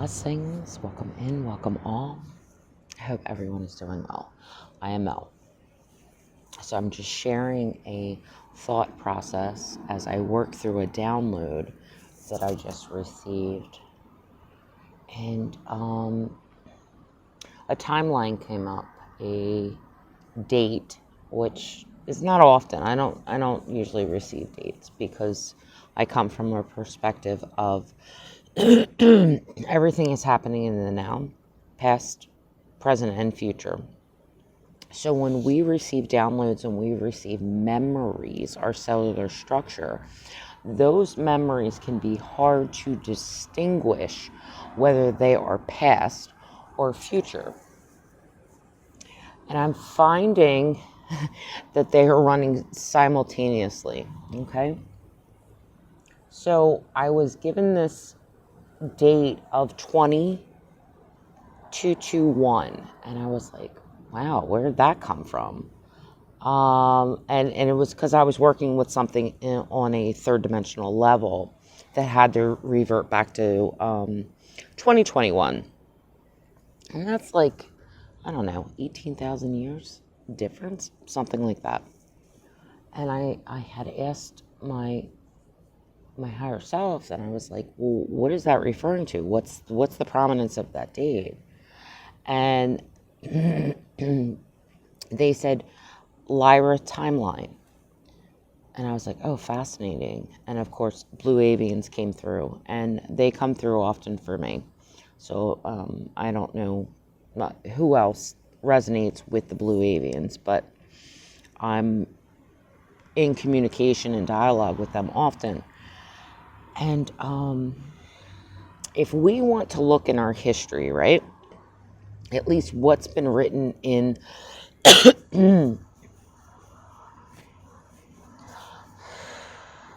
Blessings, welcome in, welcome all. I hope everyone is doing well. I am Mel. So I'm just sharing a thought process as I work through a download that I just received. And a timeline came up, a date, which is not often. I don't usually receive dates because I come from a perspective of everything is happening in the now, past, present, and future. So when we receive downloads and we receive memories, our cellular structure, those memories can be hard to distinguish whether they are past or future. And I'm finding that they are running simultaneously, okay? So I was given this date of 20-2-1, and I was like, wow, where did that come from? And it was because I was working with something on a third dimensional level that had to revert back to 2021. And that's like, I don't know, 18,000 years difference, something like that. And I had asked my higher self, and I was like, well, what is that referring to? What's the prominence of that date? And they said Lyra timeline. And I was like, oh, fascinating. And of course, blue avians came through, and they come through often for me. So I don't know who else resonates with the blue avians, but I'm in communication and dialogue with them often. And if we want to look in our history, right, at least what's been written in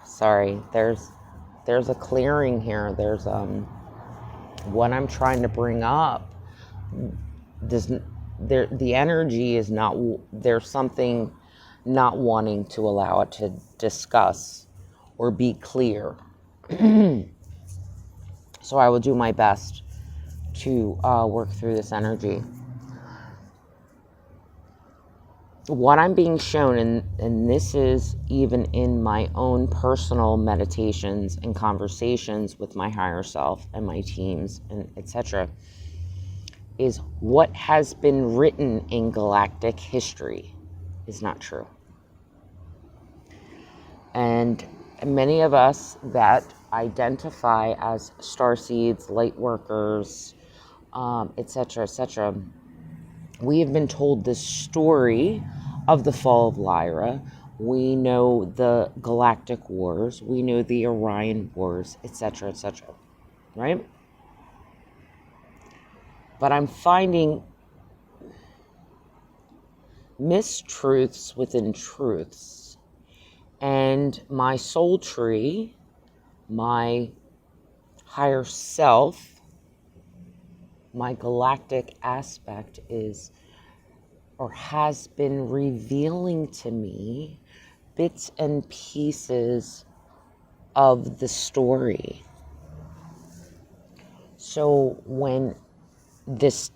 sorry, there's a clearing here. There's what I'm trying to bring up. The energy is not, there's something not wanting to allow it to discuss or be clear. So I will do my best to work through this energy. What I'm being shown, and this is even in my own personal meditations and conversations with my higher self and my teams and etc., is what has been written in galactic history is not true. And many of us that identify as starseeds, light workers, etc., we have been told this story of the fall of Lyra. We know the galactic wars. We know the Orion wars, etc., right? But I'm finding mistruths within truths. And my soul tree, my higher self, my galactic aspect is, or has been revealing to me bits and pieces of the story. So when this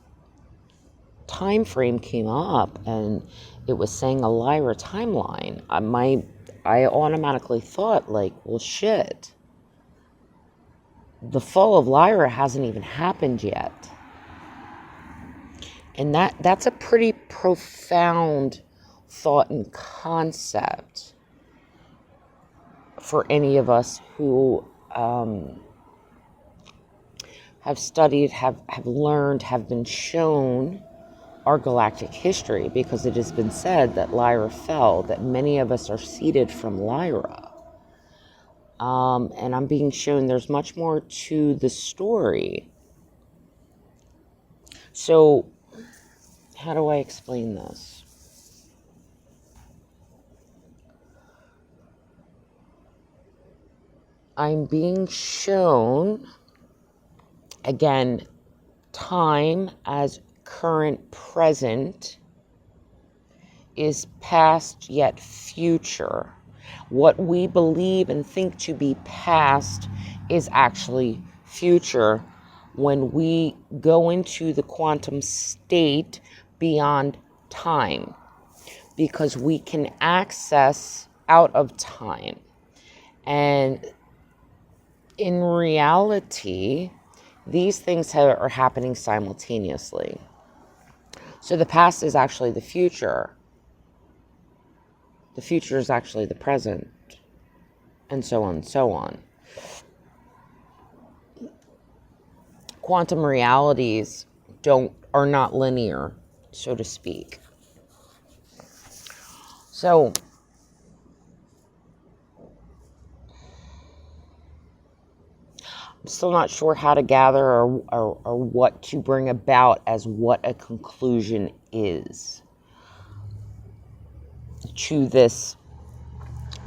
time frame came up and it was saying a Lyra timeline, I automatically thought, like, well, shit. The fall of Lyra hasn't even happened yet. And that's a pretty profound thought and concept for any of us who have studied, have learned, have been shown our galactic history, because it has been said that Lyra fell, that many of us are seeded from Lyra. And I'm being shown there's much more to the story. So, how do I explain this? I'm being shown, again, time as current present is past yet future. What we believe and think to be past is actually future, when we go into the quantum state beyond time, because we can access out of time. And in reality, these things are happening simultaneously. So the past is actually the future. The future is actually the present, and so on and so on. Quantum realities are not linear, so to speak. So I'm still not sure how to gather or what to bring about as what a conclusion is to this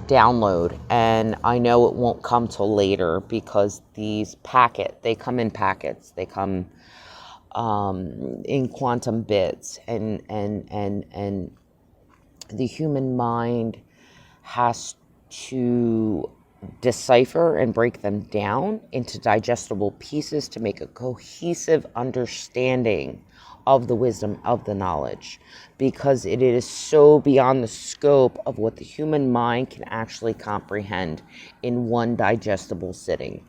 download. And I know it won't come till later, because they come in packets. They come in quantum bits, and the human mind has to decipher and break them down into digestible pieces to make a cohesive understanding of the wisdom of the knowledge, because it is so beyond the scope of what the human mind can actually comprehend in one digestible sitting,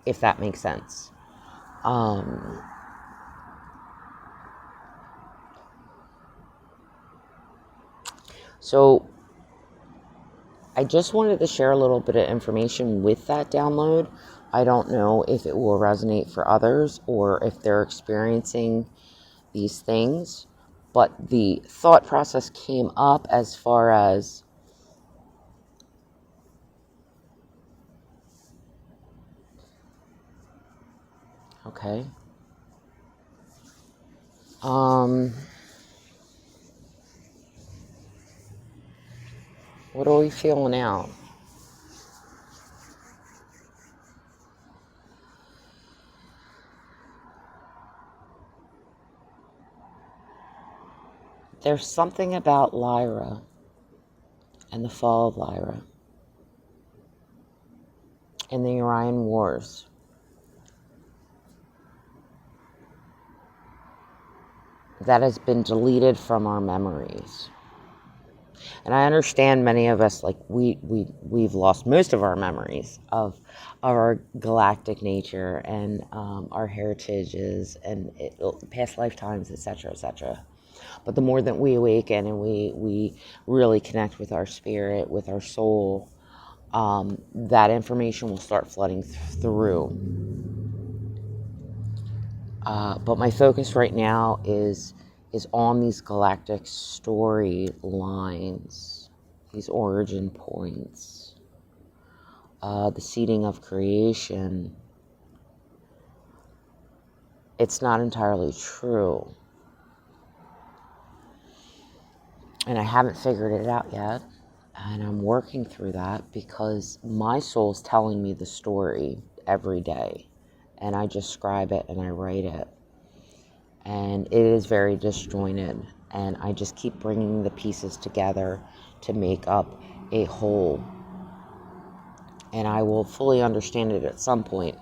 if that makes sense. So I just wanted to share a little bit of information with that download. I don't know if it will resonate for others or if they're experiencing these things, but the thought process came up as far as okay. What are we feeling out? There's something about Lyra and the fall of Lyra and the Orion Wars that has been deleted from our memories. And I understand many of us, like we've lost most of our memories of our galactic nature and our heritages and past lifetimes, etc., etc. But the more that we awaken and we really connect with our spirit, with our soul, that information will start flooding through. But my focus right now is on these galactic story lines, these origin points, the seeding of creation. It's not entirely true. And I haven't figured it out yet. And I'm working through that because my soul's telling me the story every day. And I just scribe it and I write it. And it is very disjointed. And I just keep bringing the pieces together to make up a whole. And I will fully understand it at some point.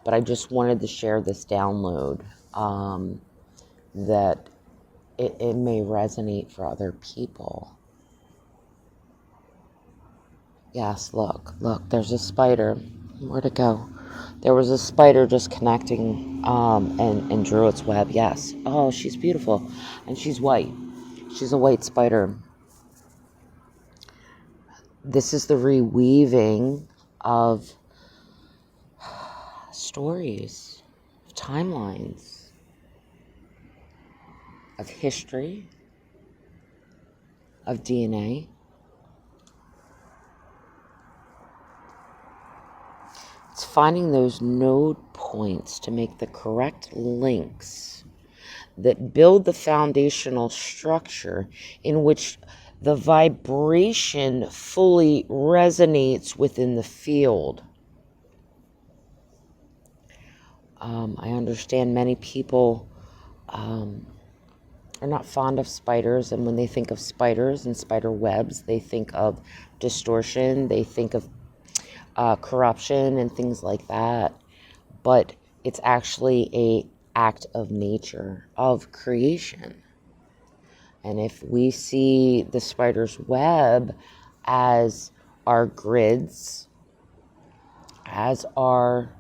But I just wanted to share this download that it may resonate for other people. Yes, look, there's a spider. Where'd it go? There was a spider just connecting and drew its web. Yes. Oh, she's beautiful. And she's white. She's a white spider. This is the reweaving of stories, of timelines, of history, of DNA. It's finding those node points to make the correct links that build the foundational structure in which the vibration fully resonates within the field. I understand many people are not fond of spiders, and when they think of spiders and spider webs, they think of distortion, they think of corruption and things like that. But It's actually a act of nature, of creation. And if we see the spider's web as our grids, as our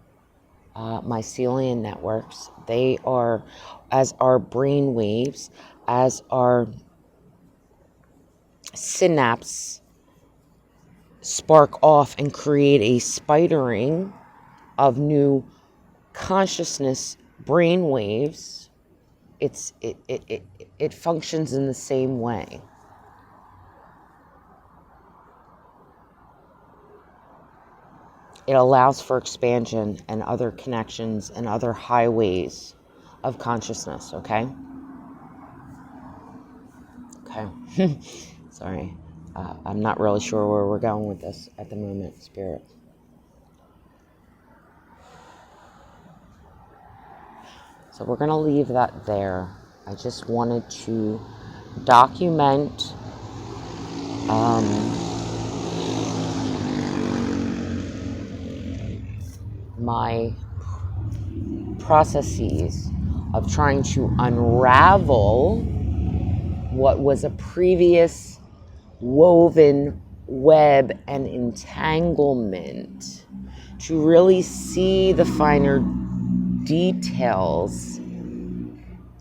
mycelium networks, they are as our brain waves, as our synapse spark off and create a spidering of new consciousness brain waves. It functions in the same way. It allows for expansion and other connections and other highways of consciousness, okay? Okay. Sorry. I'm not really sure where we're going with this at the moment, Spirit. So we're going to leave that there. I just wanted to document my processes of trying to unravel what was a previous woven web and entanglement, to really see the finer details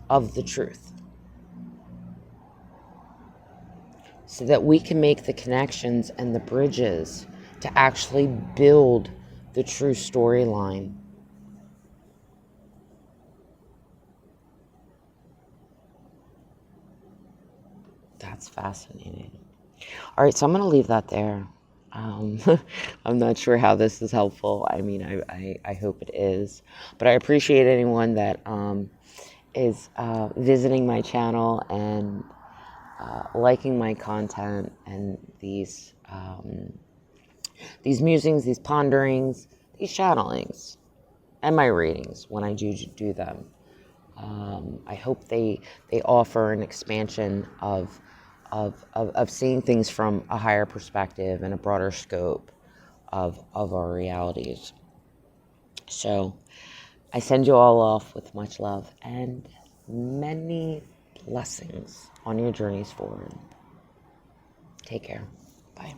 of the truth, so that we can make the connections and the bridges to actually build the true storyline. That's fascinating. All right, so I'm going to leave that there. I'm not sure how this is helpful. I mean, I hope it is. But I appreciate anyone that is visiting my channel and liking my content and these musings, these ponderings, these channelings, and my readings when I do them. I hope they offer an expansion of seeing things from a higher perspective and a broader scope of our realities. So I send you all off with much love and many blessings on your journeys forward. Take care. Bye.